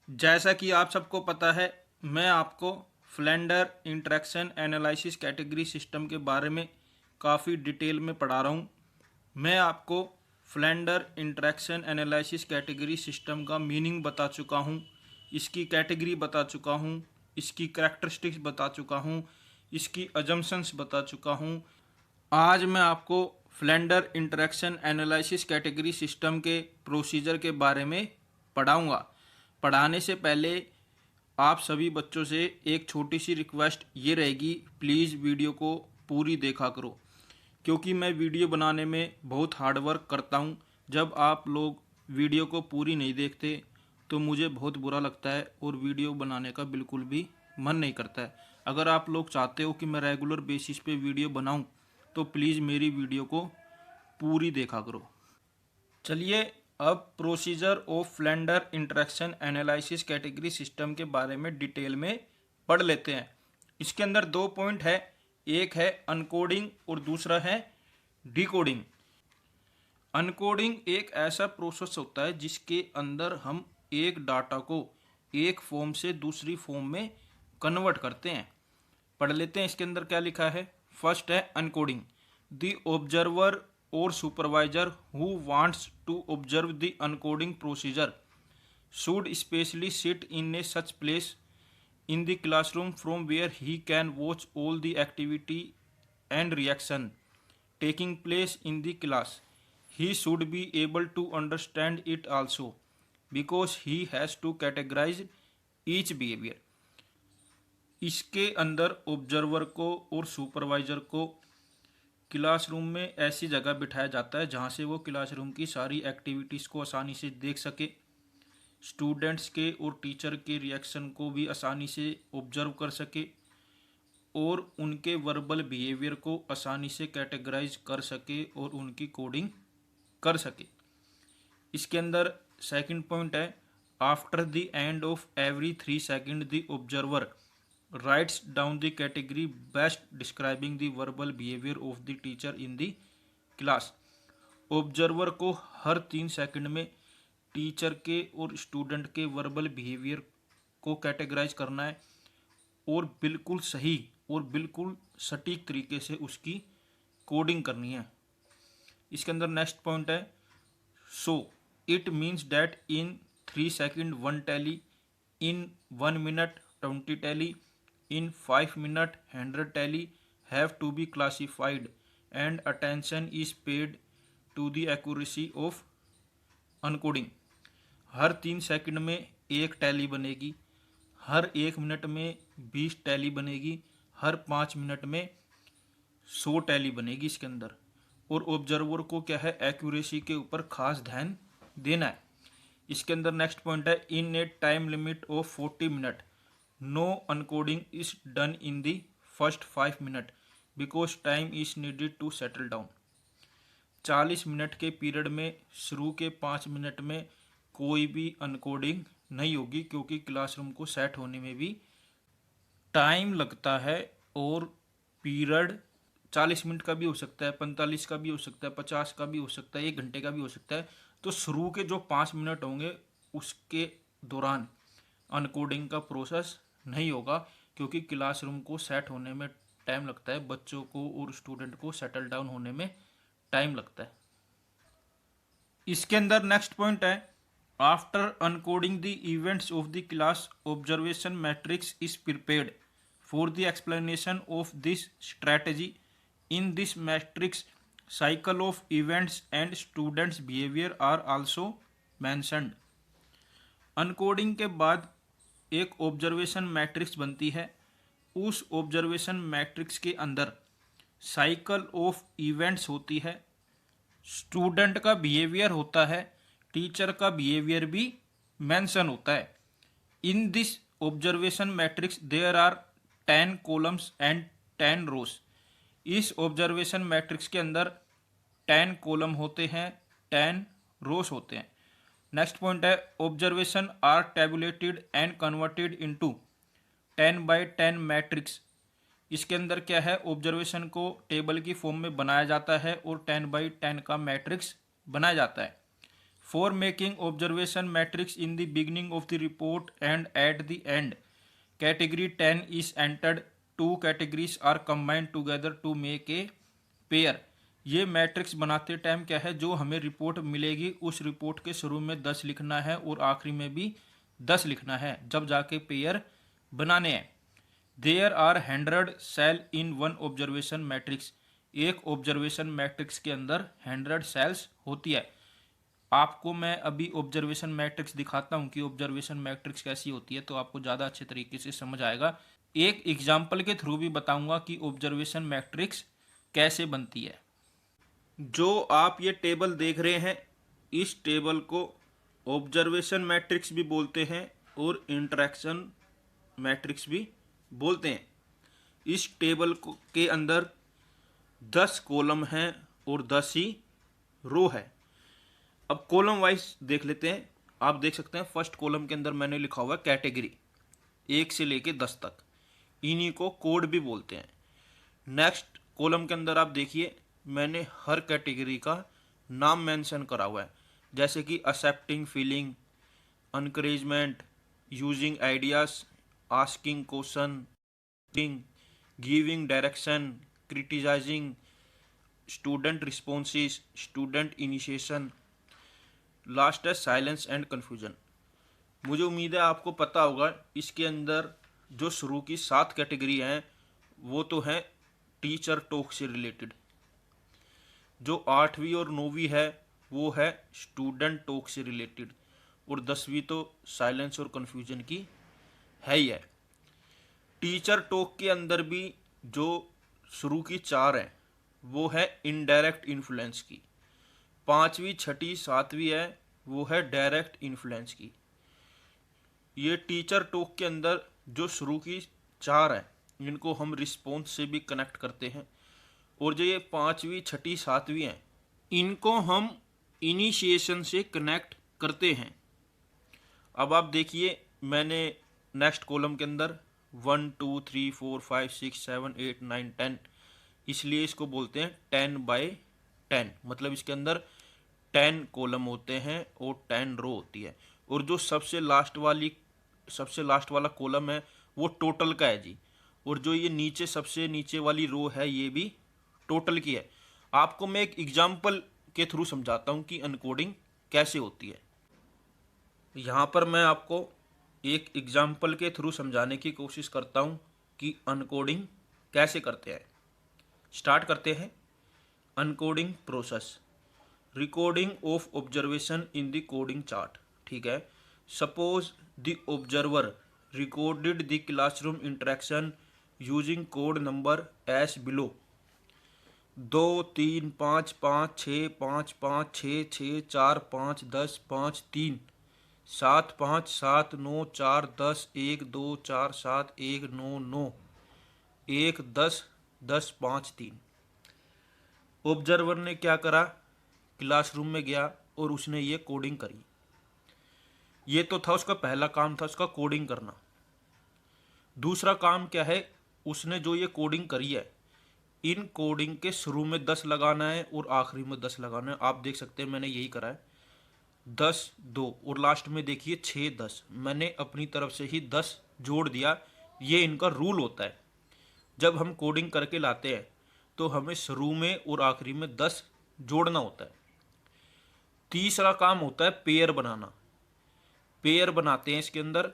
जैसा कि आप सबको पता है, मैं आपको Flander interaction analysis category system के बारे में काफ़ी डिटेल में पढ़ा रहा हूँ। मैं आपको Flander interaction analysis category system का मीनिंग बता चुका हूँ, इसकी कैटेगरी बता चुका हूँ, इसकी करैक्टरिस्टिक्स बता चुका हूँ, इसकी अजम्पशंस बता चुका हूँ। आज मैं आपको Flander interaction analysis category system के प्रोसीजर के बारे में पढ़ाऊँगा। पढ़ाने से पहले आप सभी बच्चों से एक छोटी सी रिक्वेस्ट ये रहेगी, प्लीज़ वीडियो को पूरी देखा करो, क्योंकि मैं वीडियो बनाने में बहुत हार्ड वर्क करता हूँ। जब आप लोग वीडियो को पूरी नहीं देखते तो मुझे बहुत बुरा लगता है और वीडियो बनाने का बिल्कुल भी मन नहीं करता है। अगर आप लोग चाहते हो कि मैं रेगुलर बेसिस पे वीडियो बनाऊँ तो प्लीज़ मेरी वीडियो को पूरी देखा करो। चलिए अब procedure of Flander interaction analysis category system के बारे में डिटेल में पढ़ लेते हैं। इसके अंदर दो पॉइंट है, एक है अनकोडिंग और दूसरा है डिकोडिंग। अनकोडिंग एक ऐसा प्रोसेस होता है जिसके अंदर हम एक डाटा को एक फॉर्म से दूसरी फॉर्म में कन्वर्ट करते हैं। पढ़ लेते हैं इसके अंदर क्या लिखा है। फर्स्ट है encoding. The observer or supervisor who wants to observe the encoding procedure should especially sit in a such place in the classroom from where he can watch all the activity and reaction taking place in the class. He should be able to understand it also because he has to categorize each behavior. इसके अंदर observer को और supervisor को classroom में ऐसी जगह बिठाया जाता है जहाँ से वो क्लासरूम की सारी एक्टिविटीज़ को आसानी से देख सके, स्टूडेंट्स के और टीचर के रिएक्शन को भी आसानी से ऑब्जर्व कर सके और उनके वर्बल बिहेवियर को आसानी से कैटेगराइज कर सके और उनकी कोडिंग कर सके। इसके अंदर सेकंड पॉइंट है, after the end of every 3 second the observer writes down the category best describing the verbal behavior of the teacher in the class. Observer को हर 3 सेकंड में टीचर के और स्टूडेंट के वर्बल बिहेवियर को categorise करना है और बिल्कुल सही और बिल्कुल सटीक तरीके से उसकी कोडिंग करनी है। इसके अंदर नेक्स्ट पॉइंट है, so it means that in 3 second 1 tally, in 1 minute 20 tally, in 5 minutes 100 tally have to be classified and attention is paid to the accuracy of encoding. Her 3 second में 1 tally बनेगी, हर 1 minute में 20 tally बनेगी, हर 5 minute में 100 tally बनेगी इसके अंदर। और observer को क्या है, एक्यूरेसी के ऊपर खास ध्यान देना है। इसके अंदर नेक्स्ट पॉइंट है, in a time limit of 40 minute no encoding is done in the first 5 minutes because time is needed to settle down. 40 minute के पीरियड में शुरू के 5 मिनट में कोई भी अनकोडिंग नहीं होगी क्योंकि क्लासरूम को सेट होने में भी टाइम लगता है और पीरियड 40 मिनट का भी हो सकता है, 45 का भी हो सकता है, 50 का भी हो सकता है, 1 घंटे का भी हो सकता है। तो शुरू के जो 5 मिनट होंगे उसके दौरान अनकोडिंग का प्रोसेस नहीं होगा क्योंकि क्लासरूम को सेट होने में टाइम लगता है, बच्चों को और स्टूडेंट को सेटल डाउन होने में टाइम लगता है। इसके अंदर नेक्स्ट पॉइंट है, after encoding the events of the class observation matrix is prepared for the explanation of this strategy. In this matrix cycle of events and students behaviour are also mentioned. Encoding के बाद एक observation matrix बनती है। उस observation matrix के अंदर cycle of events होती है, स्टूडेंट का बिहेवियर होता है, टीचर का बिहेवियर भी मेंशन होता है। In this observation matrix there are 10 columns and 10 rows. इस ऑब्जर्वेशन मैट्रिक्स के अंदर 10 कॉलम होते हैं, 10 रोज होते हैं। नेक्स्ट पॉइंट है, observation are tabulated and converted into 10 by 10 matrix. इसके अंदर क्या है, ऑब्जर्वेशन को टेबल की फॉर्म में बनाया जाता है और 10 by 10 का मैट्रिक्स बनाया जाता है। For making observation matrix in the beginning of the report and at the end, category 10 is entered. Two categories are combined together to make a pair. ये मैट्रिक्स बनाते टाइम क्या है, जो हमें रिपोर्ट मिलेगी उस रिपोर्ट के शुरू में 10 लिखना है और आखिरी में भी 10 लिखना है, जब जाके पेयर बनाने हैं। There are 100 cell in one observation matrix. एक ऑब्जर्वेशन मैट्रिक्स के अंदर 100 सेल्स होती है। आपको मैं अभी ऑब्जर्वेशन मैट्रिक्स दिखाता हूँ कि ऑब्जर्वेशन मैट्रिक्स कैसी होती है, तो आपको ज़्यादा अच्छे तरीके से समझ आएगा। एक एग्जाम्पल के थ्रू भी बताऊंगा कि ऑब्जर्वेशन मैट्रिक्स कैसे बनती है। जो आप ये टेबल देख रहे हैं, इस टेबल को ऑब्जर्वेशन मैट्रिक्स भी बोलते हैं और इंटरेक्शन मैट्रिक्स भी बोलते हैं। इस टेबल के अंदर 10 कॉलम हैं और 10 ही रो है। अब कॉलम वाइज देख लेते हैं। आप देख सकते हैं फर्स्ट कॉलम के अंदर मैंने लिखा हुआ है कैटेगरी 1 से लेके 10 तक, इन्हीं को कोड भी बोलते हैं। नेक्स्ट कॉलम के अंदर आप देखिए मैंने हर कैटेगरी का नाम मेंशन करा हुआ है, जैसे कि accepting feeling, encouragement, using ideas, asking question, giving direction, criticising, student responses, student initiation, last है साइलेंस एंड कन्फ्यूजन। मुझे उम्मीद है आपको पता होगा इसके अंदर जो शुरू की 7 कैटेगरी हैं वो तो हैं टीचर टॉक से रिलेटेड। जो 8वीं और 9वीं है वो है स्टूडेंट टॉक से रिलेटेड, और 10वीं तो साइलेंस और कन्फ्यूजन की है ही है। टीचर टॉक के अंदर भी जो शुरू की 4 हैं वो है इनडायरेक्ट इन्फ्लुएंस की। 5वीं, 6ठी, 7वीं है वो है डायरेक्ट इन्फ्लुएंस की। ये टीचर टॉक के अंदर जो शुरू की 4 हैं इनको हम रिस्पॉन्स से भी कनेक्ट करते हैं, और जो ये 5वीं, 6ठी, 7वीं हैं इनको हम इनिशिएशन से कनेक्ट करते हैं। अब आप देखिए मैंने नेक्स्ट कॉलम के अंदर 1 2 3 4 5 6 7 8 9 10, इसलिए इसको बोलते हैं 10/10, मतलब इसके अंदर 10 कॉलम होते हैं और 10 रो होती है। और जो सबसे लास्ट वाला कॉलम है वो टोटल का है जी, और जो ये नीचे सबसे नीचे वाली रो है ये भी टोटल की है। आपको मैं एक एग्जाम्पल के थ्रू समझाता हूँ कि अनकोडिंग कैसे होती है। यहाँ पर मैं आपको एक एग्जाम्पल के थ्रू समझाने की कोशिश करता हूँ कि अनकोडिंग कैसे करते हैं। स्टार्ट करते हैं। Encoding process, recording of observation in the coding chart. ठीक है, suppose the observer recorded the classroom interaction using code number as below 2 3 5 5 6 5 5 6 6 4 5 10 5 3 7 5 7 9 4 10 1 2 4 7 1 9 9 1 10 10 5 3। Observer ने क्या करा, क्लासरूम में गया और उसने ये कोडिंग करी। ये तो था उसका पहला काम, था उसका कोडिंग करना। दूसरा काम क्या है, उसने जो ये कोडिंग करी है इन कोडिंग के शुरू में 10 लगाना है और आखिरी में 10 लगाना है। आप देख सकते हैं मैंने यही करा है, 10 2 और लास्ट में देखिए 6 10, मैंने अपनी तरफ से ही 10 जोड़ दिया। ये इनका रूल होता है, जब हम कोडिंग करके लाते हैं तो हमें शुरू में और आखिरी में 10 जोड़ना होता है। तीसरा काम होता है पेयर बनाना। पेयर बनाते हैं इसके अंदर,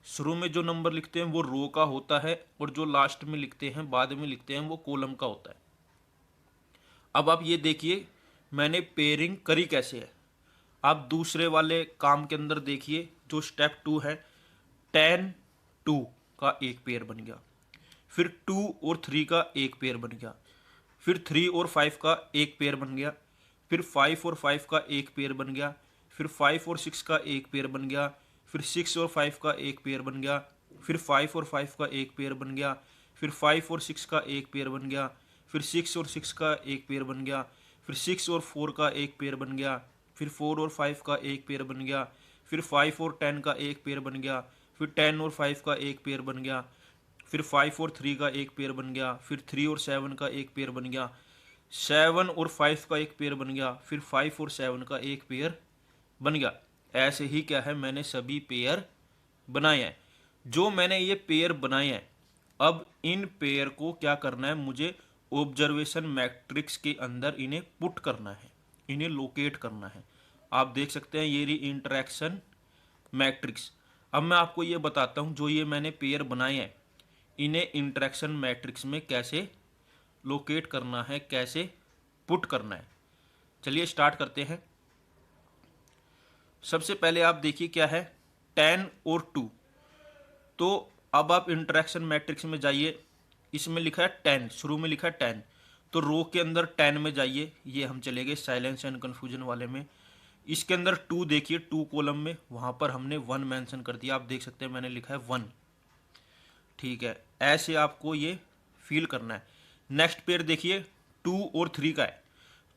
शुरू में जो नंबर लिखते हैं वो रो का होता है और जो लास्ट में लिखते हैं, बाद में लिखते हैं, वो कॉलम का होता है। अब आप ये देखिए मैंने पेयरिंग करी कैसे है। आप दूसरे वाले काम के अंदर देखिए जो स्टेप 2 है, 10 2 का एक पेयर बन गया, फिर 2 और 3 का एक पेयर बन गया, फिर 3 और 5 का एक पेयर बन गया, फिर 5 और 5 का एक पेयर बन गया, फिर 5 और 6 का एक पेयर बन गया, फिर 6 और 5 का एक पेयर बन गया, फिर 5 और 5 का एक पेयर बन गया, फिर 5 और 6 का एक पेयर बन गया, फिर 6 और 6 का एक पेयर बन गया, फिर 6 और 4 का एक पेयर बन गया, फिर 4 और 5 का एक पेयर बन गया, फिर 5 और 10 का एक पेयर बन गया, फिर 10 और 5 का एक पेयर बन गया, फिर 5 और 3 का एक पेयर बन गया, फिर 3 और 7 का एक पेयर बन गया, 7 और 5 का एक पेयर बन गया, फिर 5 और 7 का एक पेयर बन गया। ऐसे ही क्या है, मैंने सभी पेयर बनाए हैं। जो मैंने ये पेयर बनाए हैं, अब इन पेयर को क्या करना है, मुझे ऑब्जर्वेशन मैट्रिक्स के अंदर इन्हें पुट करना है, इन्हें लोकेट करना है। आप देख सकते हैं ये रही इंटरेक्शन मैट्रिक्स। अब मैं आपको ये बताता हूँ, जो ये मैंने पेयर बनाए हैं इन्हें इंटरेक्शन मैट्रिक्स में कैसे लोकेट करना है, कैसे पुट करना है। चलिए स्टार्ट करते हैं। सबसे पहले आप देखिए क्या है, 10 और 2। तो अब आप इंटरेक्शन मैट्रिक्स में जाइए, इसमें लिखा है 10, शुरू में लिखा है 10, तो रो के अंदर 10 में जाइए, ये हम चले गए साइलेंस एंड कन्फ्यूजन वाले में। इसके अंदर 2 देखिए, 2 कॉलम में, वहाँ पर हमने 1 मेंशन कर दिया, आप देख सकते हैं मैंने लिखा है 1। ठीक है, ऐसे आपको ये फील करना है। नेक्स्ट पेयर देखिए 2 और 3 का है,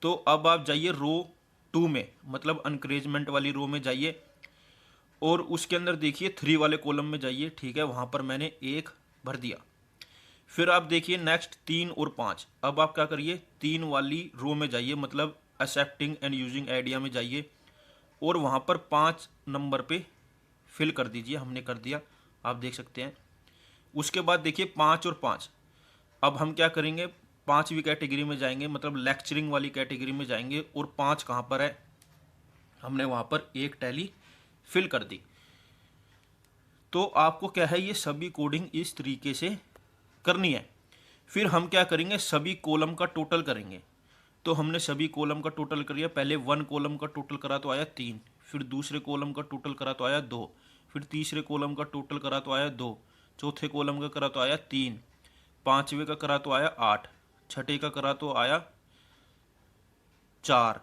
तो अब आप जाइए रो 2 में, मतलब अनकरेजमेंट वाली रो में जाइए, और उसके अंदर देखिए 3 वाले कॉलम में जाइए। ठीक है, वहाँ पर मैंने 1 भर दिया। फिर आप देखिए नेक्स्ट 3 और 5, अब आप क्या करिए, 3 वाली रो में जाइए, मतलब एक्सेप्टिंग एंड यूजिंग आइडिया में जाइए, और वहाँ पर 5 नंबर पे फिल कर दीजिए। हमने कर दिया, आप देख सकते हैं। उसके बाद देखिए 5 और 5, अब हम क्या करेंगे, 5वीं कैटेगरी में जाएंगे, मतलब लेक्चरिंग वाली कैटेगरी में जाएंगे, और 5 कहाँ पर है, हमने वहाँ पर 1 टैली फिल कर दी। तो आपको क्या है, ये सभी कोडिंग इस तरीके से करनी है। फिर हम क्या करेंगे, सभी कॉलम का टोटल करेंगे। तो हमने सभी कॉलम का टोटल करिए, पहले 1 कॉलम का टोटल करा तो आया 3, फिर दूसरे कॉलम का टोटल करा तो आया 2, फिर तीसरे कॉलम का टोटल करा तो आया 2, चौथे कॉलम का करा तो आया 3, पांचवे का करा तो आया 8, छठे का करा तो आया 4,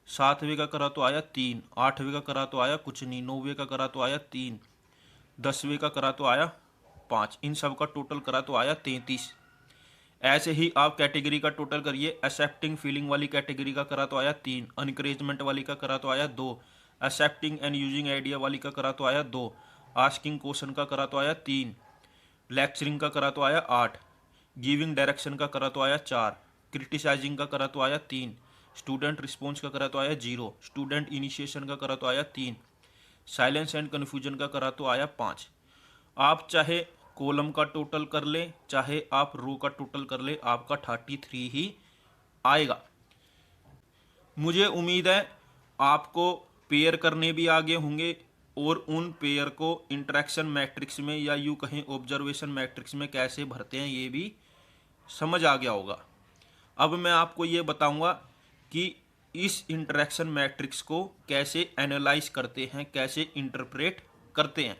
सातवें का करा तो आया 3, आठवें का करा तो आया कुछ नहीं, नौवें का करा तो आया 3, 10वें का करा तो आया 5, इन सब का टोटल करा तो आया 33। ऐसे ही आप कैटेगरी का टोटल करिए, एक्सेप्टिंग फीलिंग वाली कैटेगरी का करा तो आया 3, अनकरेजमेंट वाली का करा तो आया 2, एक्सेप्टिंग एंड यूजिंग आइडिया वाली का करा तो आया 2, आस्किंग क्वेश्चन का करा तो आया 3, लेक्चरिंग का करा तो आया 8, गिविंग डायरेक्शन का करा तो आया 4, क्रिटिसाइजिंग का करा तो आया 3, स्टूडेंट रिस्पॉन्स का करा तो आया 0, स्टूडेंट इनिशिएशन का करा तो आया 3, साइलेंस एंड कन्फ्यूजन का करा तो आया 5। आप चाहे कॉलम का टोटल कर लें, चाहे आप रो का टोटल कर लें, आपका 33 ही आएगा। मुझे उम्मीद है आपको पेयर करने भी आ गए होंगे, और उन पेयर को इंटरेक्शन मैट्रिक्स में, या यूँ कहें ऑब्जर्वेशन मैट्रिक्स में कैसे भरते हैं, ये भी समझ आ गया होगा। अब मैं आपको ये बताऊंगा कि इस इंटरेक्शन मैट्रिक्स को कैसे एनालाइज करते हैं, कैसे इंटरप्रेट करते हैं।